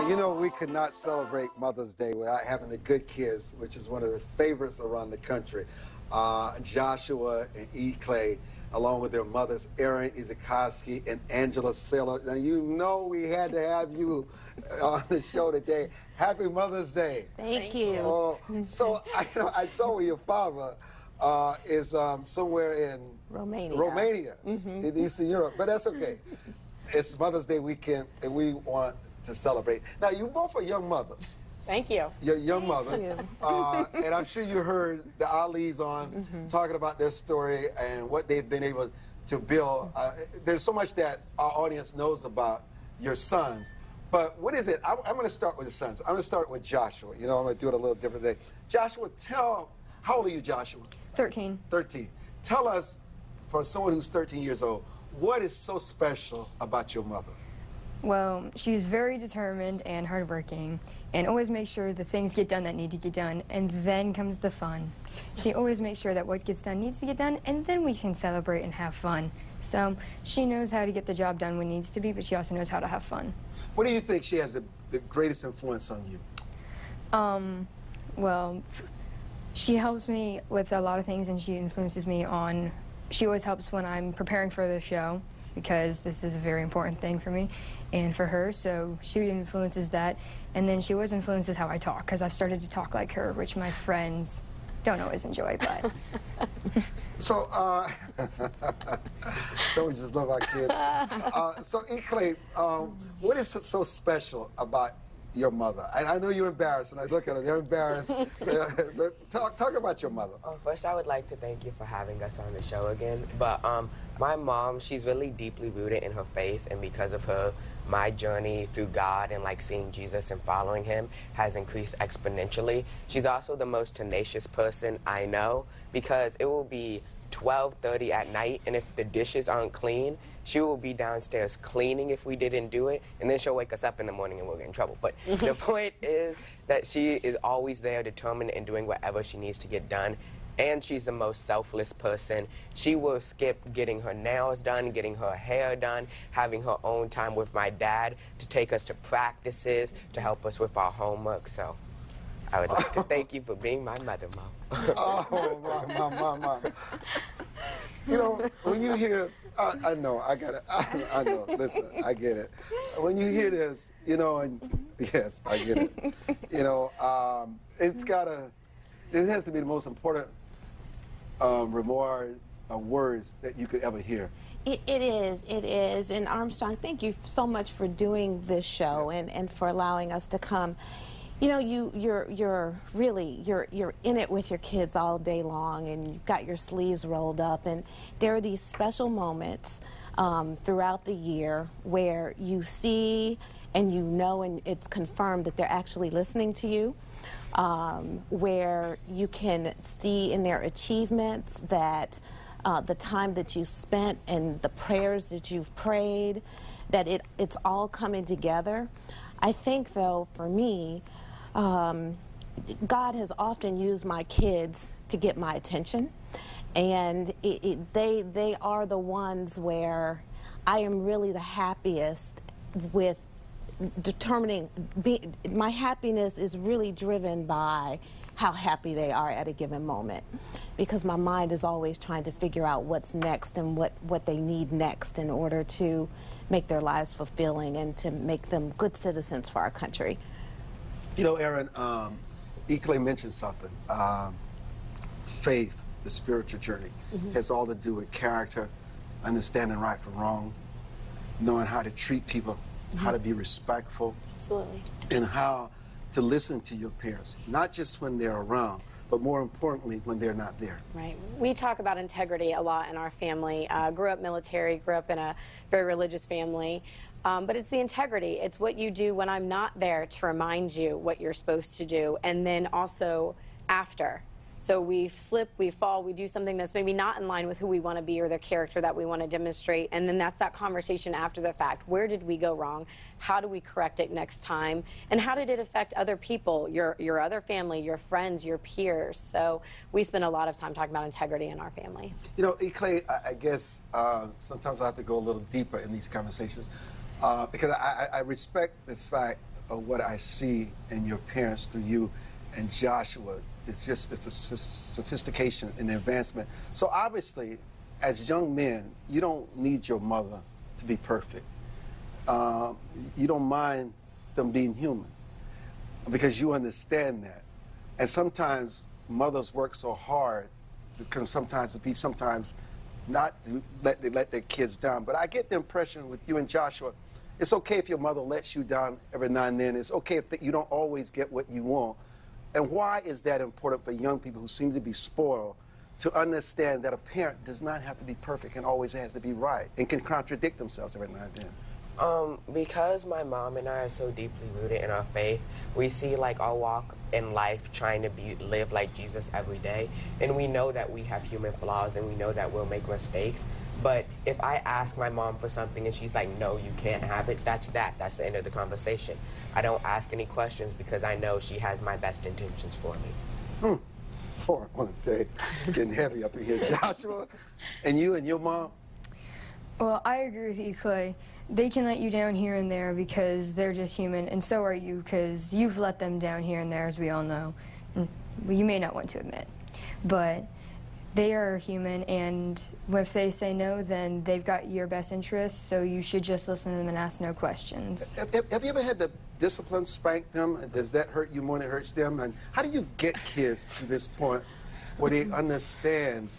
Now, you know, we could not celebrate Mother's Day without having the good kids, which is one of the favorites around the country. Joshua and E. Clay, along with their mothers, Erin Izikoski and Angela Saylor. Now, you know we had to have you on the show today. Happy Mother's Day. Thank you. So, I saw where your father is somewhere in Romania. In Eastern Europe, but that's okay. It's Mother's Day weekend, and we want to celebrate. Now, you both are young mothers. Thank you. You're young mothers. And I'm sure you heard the Ali's on talking about their story and what they've been able to build. There's so much that our audience knows about your sons. But what is it? I'm going to start with the sons. I'm going to start with Joshua. You know, I'm going to do it a little different today. Joshua, how old are you, Joshua? 13. 13. Tell us, for someone who's 13 years old, what is so special about your mother? Well, she's very determined and hardworking, and always makes sure the things get done that need to get done, and then comes the fun. She always makes sure that what gets done needs to get done, and then we can celebrate and have fun. So she knows how to get the job done when it needs to be, but she also knows how to have fun. What do you think she has the greatest influence on you? Well, she helps me with a lot of things, and she influences me on, she always helps when I'm preparing for the show, because this is a very important thing for me and for her, so she influences that. And then she always influences how I talk, because I've started to talk like her, which my friends don't always enjoy, but... So, don't we just love our kids? So, E. Clay, what is so special about your mother? I know you're embarrassed, and I look at her, they're embarrassed. Talk about your mother. First, I would like to thank you for having us on the show again. But my mom, she's really deeply rooted in her faith, and because of her, my journey through God and like seeing Jesus and following him has increased exponentially. She's also the most tenacious person I know, because it will be 12:30 at night, and if the dishes aren't clean, she will be downstairs cleaning if we didn't do it, and then she'll wake us up in the morning and we'll get in trouble. But the point is that she is always there, determined and doing whatever she needs to get done. And she's the most selfless person. She will skip getting her nails done, getting her hair done, having her own time with my dad to take us to practices, to help us with our homework. So I would like to thank you for being my mother, Mom. Oh, Mom. You know, when you hear, I know, I know, listen, I get it. When you hear this, you know, and yes, I get it. You know, it has to be the most important remarks or words that you could ever hear. It is. And Armstrong, thank you so much for doing this show and for allowing us to come. You know, you're in it with your kids all day long, and you've got your sleeves rolled up, and there are these special moments throughout the year where you see and you know, and it's confirmed that they're actually listening to you, where you can see in their achievements that the time that you spent and the prayers that you've prayed, that it's all coming together. I think, though, for me, God has often used my kids to get my attention, and they are the ones where I am really the happiest with determining. My happiness is really driven by how happy they are at a given moment, because my mind is always trying to figure out what's next and what they need next in order to make their lives fulfilling and to make them good citizens for our country. You know, Erin, E. Clay mentioned something. Faith, the spiritual journey, has all to do with character, understanding right from wrong, knowing how to treat people, how to be respectful. Absolutely. And how to listen to your parents, not just when they're around, but more importantly, when they're not there. Right. We talk about integrity a lot in our family. Grew up military, grew up in a very religious family. But it's the integrity. It's what you do when I'm not there to remind you what you're supposed to do, and then also after. So we slip, we fall, we do something that's maybe not in line with who we want to be or the character that we want to demonstrate, and then that's that conversation after the fact. Where did we go wrong? How do we correct it next time? And how did it affect other people, your other family, your friends, your peers? So we spend a lot of time talking about integrity in our family. You know, E. Clay, I guess sometimes I have to go a little deeper in these conversations because I respect the fact of what I see in your parents through you and Joshua. It's just the sophistication and the advancement. So obviously, as young men, you don't need your mother to be perfect. You don't mind them being human because you understand that. And sometimes mothers work so hard because sometimes not let their kids down. But I get the impression with you and Joshua, it's okay if your mother lets you down every now and then. It's okay if you don't always get what you want. And why is that important for young people who seem to be spoiled to understand that a parent does not have to be perfect and always has to be right and can contradict themselves every now and then? Because my mom and I are so deeply rooted in our faith, we see like our walk in life trying to live like Jesus every day, and we know that we have human flaws and we know that we'll make mistakes. But if I ask my mom for something and she's like, no, you can't have it, that's the end of the conversation. I don't ask any questions because I know she has my best intentions for me. Boy, I want to tell you, it's getting heavy up in here. Joshua, and you and your mom? Well, I agree with you, Clay. They can let you down here and there because they're just human, and so are you, because you've let them down here and there, as we all know. Well, you may not want to admit, but they are human, and if they say no, then they've got your best interests, so you should just listen to them and ask no questions. Have you ever had to discipline, spank them? Does that hurt you more than it hurts them? And how do you get kids to this point where they understand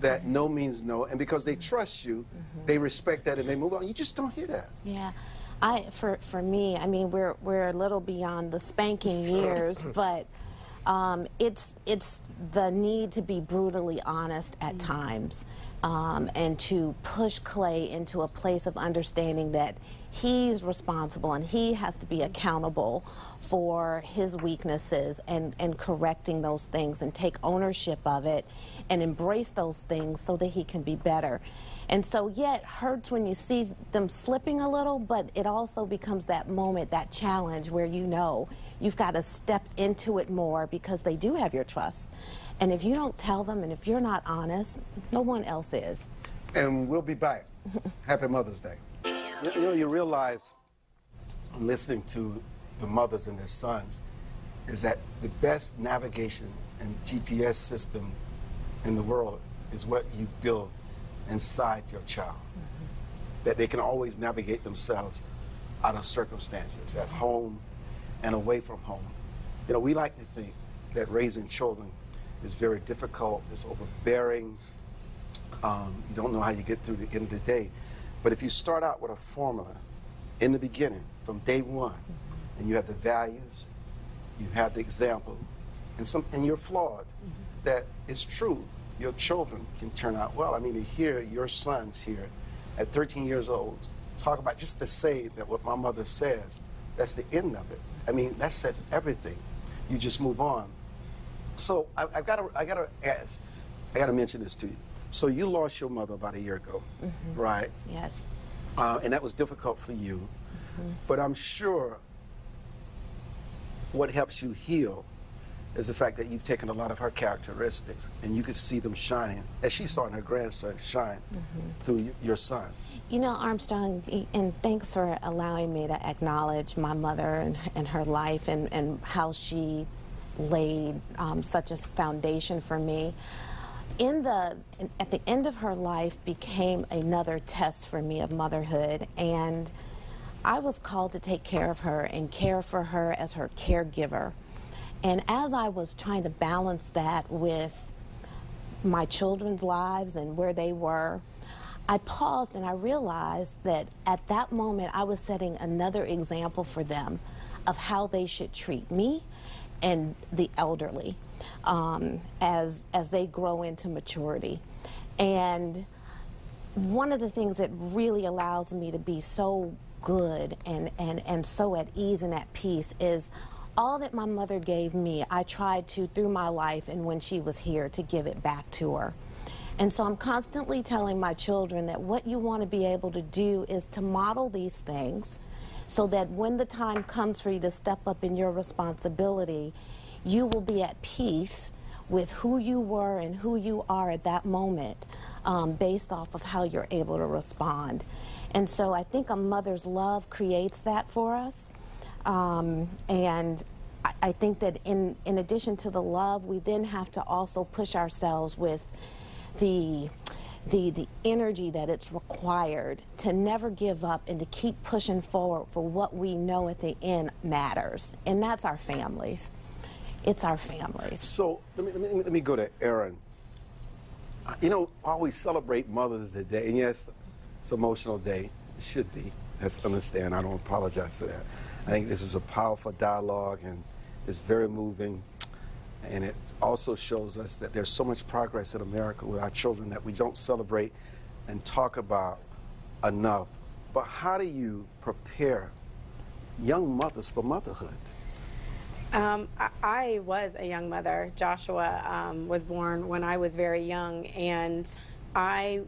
that no means no, and because they trust you, they respect that and they move on? You just don't hear that. Yeah. For me, I mean, we're a little beyond the spanking years, but it's the need to be brutally honest at times, and to push Clay into a place of understanding that he's responsible and he has to be accountable for his weaknesses, and correcting those things and take ownership of it and embrace those things so that he can be better. And so, yeah, it hurts when you see them slipping a little, but it also becomes that moment, that challenge where you know you've got to step into it more because they do have your trust. And if you don't tell them and if you're not honest, no one else is. And we'll be back. Happy Mother's Day. You know, you realize, listening to the mothers and their sons, is that the best navigation and GPS system in the world is what you build inside your child. That they can always navigate themselves out of circumstances, at home and away from home. You know, we like to think that raising children is very difficult, it's overbearing, you don't know how you get through the end of the day. But if you start out with a formula in the beginning, from day one, and you have the values, you have the example, and you're flawed, that it's true, your children can turn out well. I mean, to hear your sons here at 13 years old talk about, just to say that what my mother says, that's the end of it. I mean, that says everything. You just move on. So I gotta mention this to you. So you lost your mother about a year ago, right? Yes. And that was difficult for you. But I'm sure what helps you heal is the fact that you've taken a lot of her characteristics and you could see them shining, as she saw in her grandson shine through your son. You know, Armstrong, and thanks for allowing me to acknowledge my mother and her life and how she laid such a foundation for me. At the end of her life became another test for me of motherhood, and I was called to take care of her and care for her as her caregiver. And as I was trying to balance that with my children's lives and where they were, I paused and I realized that at that moment I was setting another example for them of how they should treat me and the elderly as they grow into maturity. And one of the things that really allows me to be so good and so at ease and at peace is all that my mother gave me, I tried to, through my life and when she was here, to give it back to her. And so I'm constantly telling my children that what you want to be able to do is to model these things so that when the time comes for you to step up in your responsibility, you will be at peace with who you were and who you are at that moment, based off of how you're able to respond. And so I think a mother's love creates that for us. And I think that in addition to the love, we then have to also push ourselves with the energy that it's required to never give up and to keep pushing forward for what we know at the end matters, and that's our families. It's our families. So let me go to Aaron. You know, while we celebrate Mother's Day, and yes, it's an emotional day, it should be. Let's understand, I don't apologize for that. I think this is a powerful dialogue, and it's very moving, and it also shows us that there's so much progress in America with our children that we don't celebrate and talk about enough. But how do you prepare young mothers for motherhood? I was a young mother. Joshua was born when I was very young, and I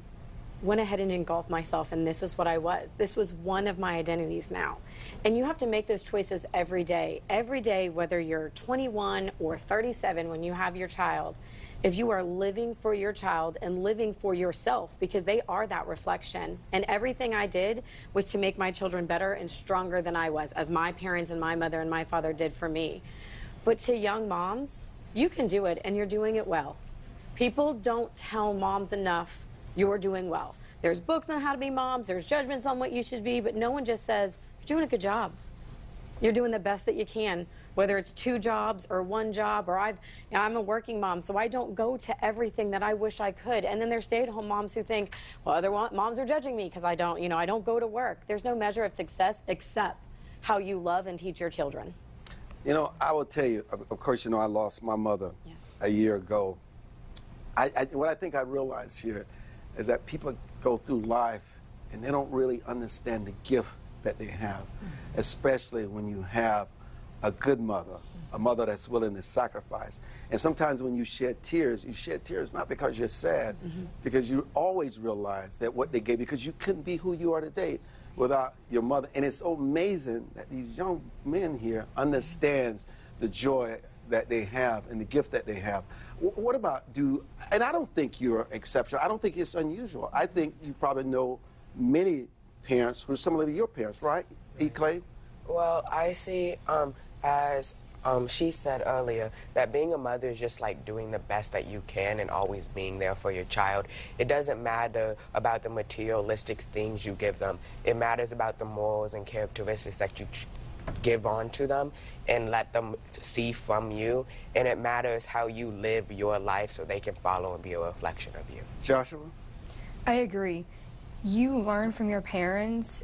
went ahead and engulfed myself, and this is what I was. This was one of my identities now. And you have to make those choices every day. Every day, whether you're 21 or 37 when you have your child, if you are living for your child and living for yourself, because they are that reflection. And everything I did was to make my children better and stronger than I was, as my parents and my mother and my father did for me. But to young moms, you can do it, and you're doing it well. People don't tell moms enough you're doing well. There's books on how to be moms, there's judgments on what you should be, but no one just says, you're doing a good job. You're doing the best that you can, whether it's 2 jobs or 1 job, or I'm a working mom, so I don't go to everything that I wish I could. And then there's stay-at-home moms who think, well, other moms are judging me because I don't go to work. There's no measure of success except how you love and teach your children. You know, I will tell you, of course, you know, I lost my mother a year ago. What I think I realized here is that people go through life and they don't really understand the gift that they have, especially when you have a good mother, a mother that's willing to sacrifice. And sometimes when you shed tears not because you're sad, because you always realize that what they gave, because you couldn't be who you are today without your mother. And it's so amazing that these young men here understands the joy that they have and the gift that they have. What about and I don't think you're exceptional. I don't think it's unusual. I think you probably know many parents who are similar to your parents, right, E. Clay? Well, I see, as she said earlier, that being a mother is just like doing the best that you can and always being there for your child. It doesn't matter about the materialistic things you give them. It matters about the morals and characteristics that you give on to them and let them see from you. And it matters how you live your life so they can follow and be a reflection of you. Joshua? I agree. You learn from your parents,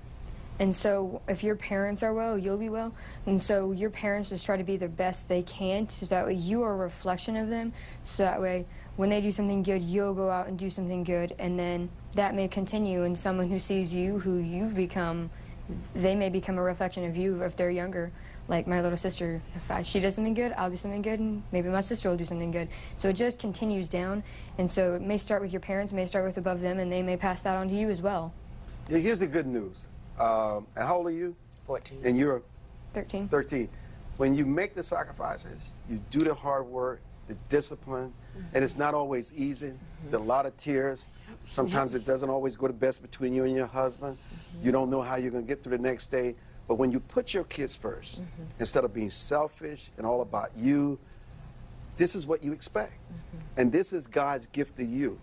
and so if your parents are well, you'll be well. And so your parents just try to be the best they can, so that way you are a reflection of them, so that way when they do something good, you'll go out and do something good, and then that may continue, and someone who sees you, who you've become, they may become a reflection of you if they're younger. Like my little sister, if she does something good, I'll do something good, and maybe my sister will do something good. So it just continues down, and so it may start with your parents, it may start with above them, and they may pass that on to you as well. Yeah, here's the good news. And how old are you? 14. And you're? 13. 13. When you make the sacrifices, you do the hard work, the discipline, and it's not always easy. There's a lot of tears. Sometimes it doesn't always go the best between you and your husband. You don't know how you're going to get through the next day. But when you put your kids first, instead of being selfish and all about you, this is what you expect. And this is God's gift to you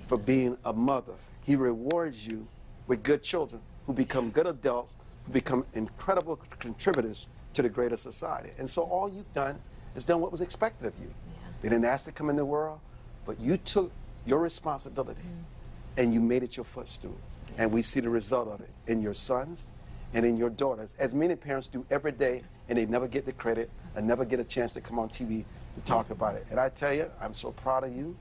for being a mother. He rewards you with good children who become good adults, who become incredible contributors to the greater society. And so all you've done is done what was expected of you. They didn't ask to come in the world, but you took your responsibility and you made it your footstool. And we see the result of it in your sons and in your daughters, as many parents do every day, and they never get the credit and never get a chance to come on TV to talk about it. And I tell you, I'm so proud of you,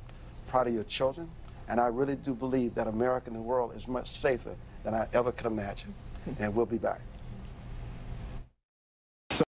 proud of your children, and I really do believe that America and the world is much safer than I ever could imagine. And we'll be back.